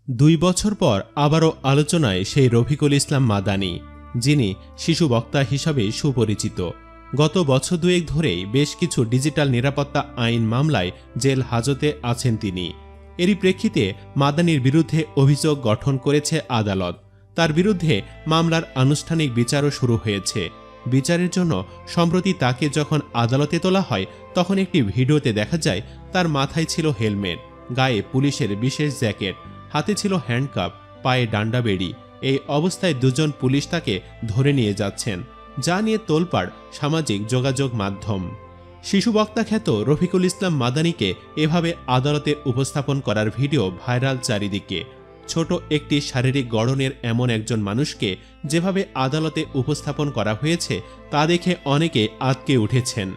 2 বছর পর আবারও আলোচনায় সেই রফিকুল ইসলাম মাদানী, যিনি শিশু বক্তা হিসাবে সুপরিচিত। গত বছর দুয়েক ধরেই বেশ কিছু ডিজিটাল নিরাপত্তা আইন মামলায় জেল হাজতে আছেন তিনি। এরই প্রেক্ষিতে মাদানীর বিরুদ্ধে অভিযোগ গঠন করেছে আদালত। তার বিরুদ্ধে মামলার আনুষ্ঠানিক বিচারও শুরু হয়েছে। বিচারের জন্য সম্প্রতি তাকে যখন আদালতে তোলা হয়, তখন একটি ভিডিওতে দেখা যায় তার মাথায় ছিল হেলমেট, গায়ে পুলিশের বিশেষ জ্যাকেট, হাতে ছিল হ্যান্ডকাপ, পায়ে ডান্ডা বেড়ি। এই অবস্থায় দুজন পুলিশ তাকে ধরে নিয়ে যাচ্ছেন, যা নিয়ে তোলপাড় সামাজিক যোগাযোগ মাধ্যম। শিশু বক্তা খ্যাত রফিকুল ইসলাম মাদানীকে এভাবে আদালতে উপস্থাপন করার ভিডিও ভাইরাল চারিদিকে। ছোট একটি শারীরিক গড়নের এমন একজন মানুষকে যেভাবে আদালতে উপস্থাপন করা হয়েছে, তা দেখে অনেকে আঁতকে উঠেছেন।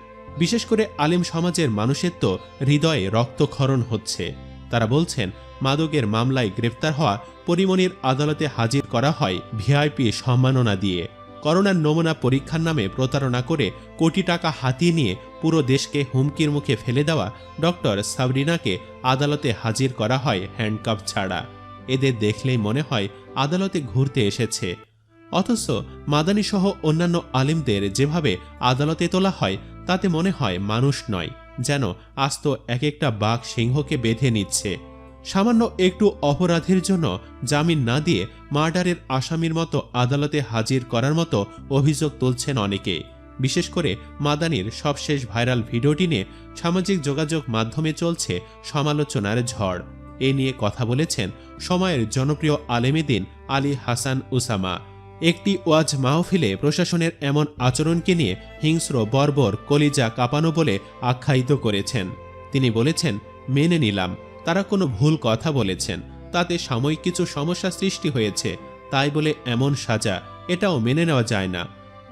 বিশেষ করে আলেম সমাজের মানুষের তো হৃদয়ে রক্তক্ষরণ হচ্ছে। তারা বলছেন, মাদকের মামলায় গ্রেফতার হওয়া পরীমনির আদালতে হাজির করা হয় ভিআইপি সম্মাননা দিয়ে। করোনার নমুনা পরীক্ষার নামে প্রতারণা করে কোটি টাকা হাতিয়ে নিয়ে পুরো দেশকে হুমকির মুখে ফেলে দেওয়া ডক্টর সাবরিনাকে আদালতে হাজির করা হয় হ্যান্ডকাপ ছাড়া। এদের দেখলেই মনে হয় আদালতে ঘুরতে এসেছে। অথচ মাদানী সহ অন্যান্য আলেমদের যেভাবে আদালতে তোলা হয়, তাতে মনে হয় মানুষ নয়, যেন আস্ত এক একটা বাঘ সিংহকে বেঁধে নিচ্ছে। সামান্য একটু অপরাধের জন্য জামিন না দিয়ে মার্ডারের আসামির মতো আদালতে হাজির করার মতো অভিযোগ তুলছেন অনেকে। বিশেষ করে মাদানীর সবশেষ ভাইরাল ভিডিওটি নিয়ে সামাজিক যোগাযোগ মাধ্যমে চলছে সমালোচনার ঝড়। এ নিয়ে কথা বলেছেন সময়ের জনপ্রিয় আলেমেদিন আলী হাসান উসামা। একটি ওয়াজ মাহফিলে প্রশাসনের এমন আচরণকে নিয়ে হিংস্র, বর্বর, কলিজা কাঁপানো বলে আখ্যায়িত করেছেন। তিনি বলেছেন, মেনে নিলাম তারা কোনো ভুল কথা বলেছেন, তাতে সাময়িক কিছু সমস্যা সৃষ্টি হয়েছে, তাই বলে এমন সাজা, এটাও মেনে নেওয়া যায় না।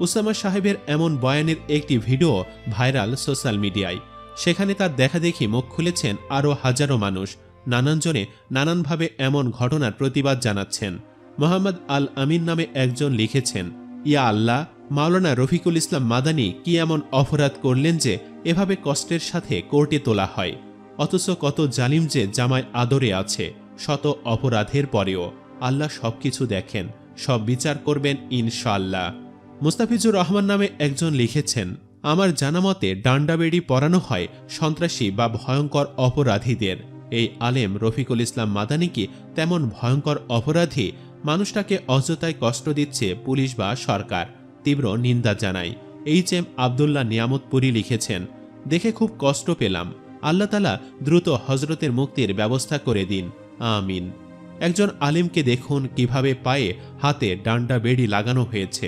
উসামা সাহেবের এমন বয়ানের একটি ভিডিও ভাইরাল সোশ্যাল মিডিয়ায়। সেখানে তার দেখাদেখি মুখ খুলেছেন আরও হাজারো মানুষ। নানানজনে নানানভাবে এমন ঘটনার প্রতিবাদ জানাচ্ছেন। মোহাম্মদ আল আমিন নামে একজন লিখেছেন, ইয়া আল্লাহ, মাওলানা রফিকুল ইসলাম মাদানী কি এমন অপরাধ করলেন যে এভাবে কষ্টের সাথে কোর্টে তোলা হয়? অথচ কত জালিম যে জামায় আদরে আছে। শত অপরাধের পরেও আল্লাহ সবকিছু দেখেন, সব বিচার করবেন ইনশাআল্লাহ। মুস্তাফিজুর রহমান নামে একজন লিখেছেন, আমার জানামতে ডান্ডাবেড়ি পরানো হয় সন্ত্রাসী বা ভয়ঙ্কর অপরাধীদের। এই আলেম রফিকুল ইসলাম মাদানী কি তেমন ভয়ঙ্কর অপরাধী? মানুষটাকে অযথায় কষ্ট দিচ্ছে পুলিশ বা সরকার, তীব্র নিন্দা জানাই। এইচ.এম. আবদুল্লাহ নিয়ামতপুরী লিখেছেন, দেখে খুব কষ্ট পেলাম। আল্লাহ তাআলা দ্রুত হজরতের মুক্তির ব্যবস্থা করে দিন, আমিন। একজন আলেমকে দেখুন কিভাবে পায়ে হাতে ডান্ডা বেড়ি লাগানো হয়েছে।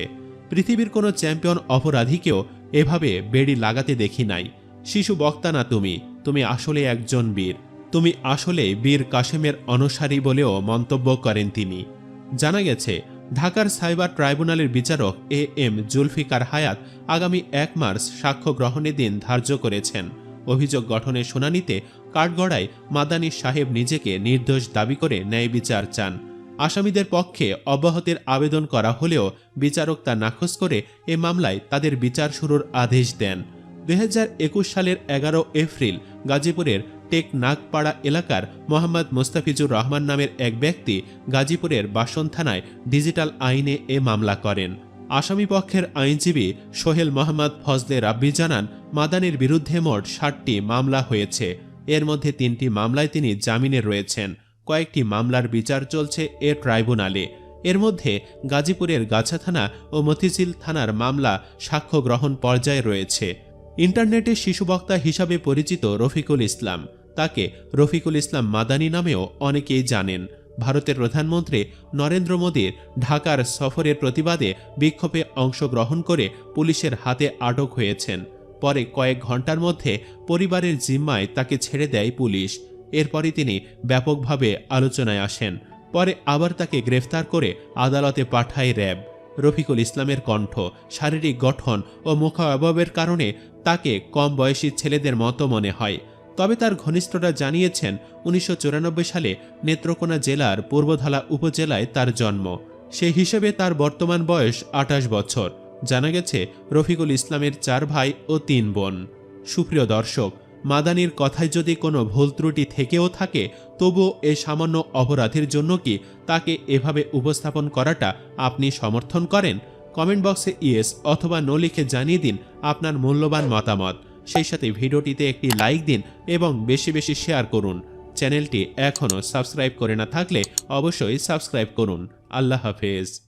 পৃথিবীর কোনো চ্যাম্পিয়ন অপরাধীকেও এভাবে বেড়ি লাগাতে দেখি নাই। শিশু বক্তা না তুমি, তুমি আসলে একজন বীর। তুমি আসলে বীর কাশেমের অনুসারী বলেও মন্তব্য করেন তিনি। জানা গেছে, ঢাকার সাইবার ট্রাইব্যুনালের বিচারক এ.এম. জুলফিকার হায়াত আগামী 1 মার্চ সাক্ষ্য গ্রহণের দিন ধার্য করেছেন। অভিযোগ গঠনের শুনানিতে কাঠগড়ায় মাদানী সাহেব নিজেকে নির্দোষ দাবি করে ন্যায় বিচার চান। আসামিদের পক্ষে অব্যাহতির আবেদন করা হলেও বিচারক তা নাকচ করে এ মামলায় তাদের বিচার শুরুর আদেশ দেন। 2021 সালের 11 এপ্রিল গাজীপুরের টেকনাগপাড়া এলাকার মোহাম্মদ মুস্তাফিজুর রহমান নামের এক ব্যক্তি গাজীপুরের বাসন থানায় ডিজিটাল আইনে এ মামলা করেন। আসামি পক্ষের আইনজীবী সোহেল মোহাম্মদ ফজলে রাব্বি জানান, মাদানীর বিরুদ্ধে মোট 60টি মামলা হয়েছে। এর মধ্যে 3টি মামলায় তিনি জামিনে রয়েছেন। কয়েকটি মামলার বিচার চলছে এ ট্রাইব্যুনালে। এর মধ্যে গাজীপুরের গাছা থানা ও মতিঝিল থানার মামলা সাক্ষ্য গ্রহণ পর্যায়ে রয়েছে। ইন্টারনেটে শিশু বক্তা হিসাবে পরিচিত রফিকুল ইসলাম, তাকে রফিকুল ইসলাম মাদানী নামেও অনেকেই জানেন। ভারতের প্রধানমন্ত্রী নরেন্দ্র মোদীর ঢাকার সফরের প্রতিবাদে বিক্ষোভে অংশগ্রহণ করে পুলিশের হাতে আটক হয়েছেন। পরে কয়েক ঘন্টার মধ্যে পরিবারের জিম্মায় তাকে ছেড়ে দেয় পুলিশ। এরপরই তিনি ব্যাপকভাবে আলোচনায় আসেন। পরে আবার তাকে গ্রেফতার করে আদালতে পাঠায় র্যাব। রফিকুল ইসলামের কণ্ঠ, শারীরিক গঠন ও মুখাবয়বের কারণে তাকে কম বয়সী ছেলেদের মতো মনে হয়। তবে তার ঘনিষ্ঠরা জানিয়েছেন, 1994 সালে নেত্রকোনা জেলার পূর্বধলা উপজেলায় তার জন্ম। সেই হিসেবে তার বর্তমান বয়স 28 বছর। জানা গেছে, রফিকুল ইসলামের 4 ভাই ও 3 বোন। সুপ্রিয় দর্শক, মাদানির কথায় যদি কোনো ভুল ত্রুটি থেকেও থাকে, তবুও এই সামান্য অপরাধের জন্য কি তাকে এভাবে উপস্থাপন করাটা আপনি সমর্থন করেন? কমেন্ট বক্সে ইয়েস অথবা নো লিখে জানিয়ে দিন আপনার মূল্যবান মতামত। সেই সাথে ভিডিওটিতে একটি লাইক দিন এবং বেশি বেশি শেয়ার করুন। চ্যানেলটি এখনও সাবস্ক্রাইব করে না থাকলে অবশ্যই সাবস্ক্রাইব করুন। আল্লাহ হাফেজ।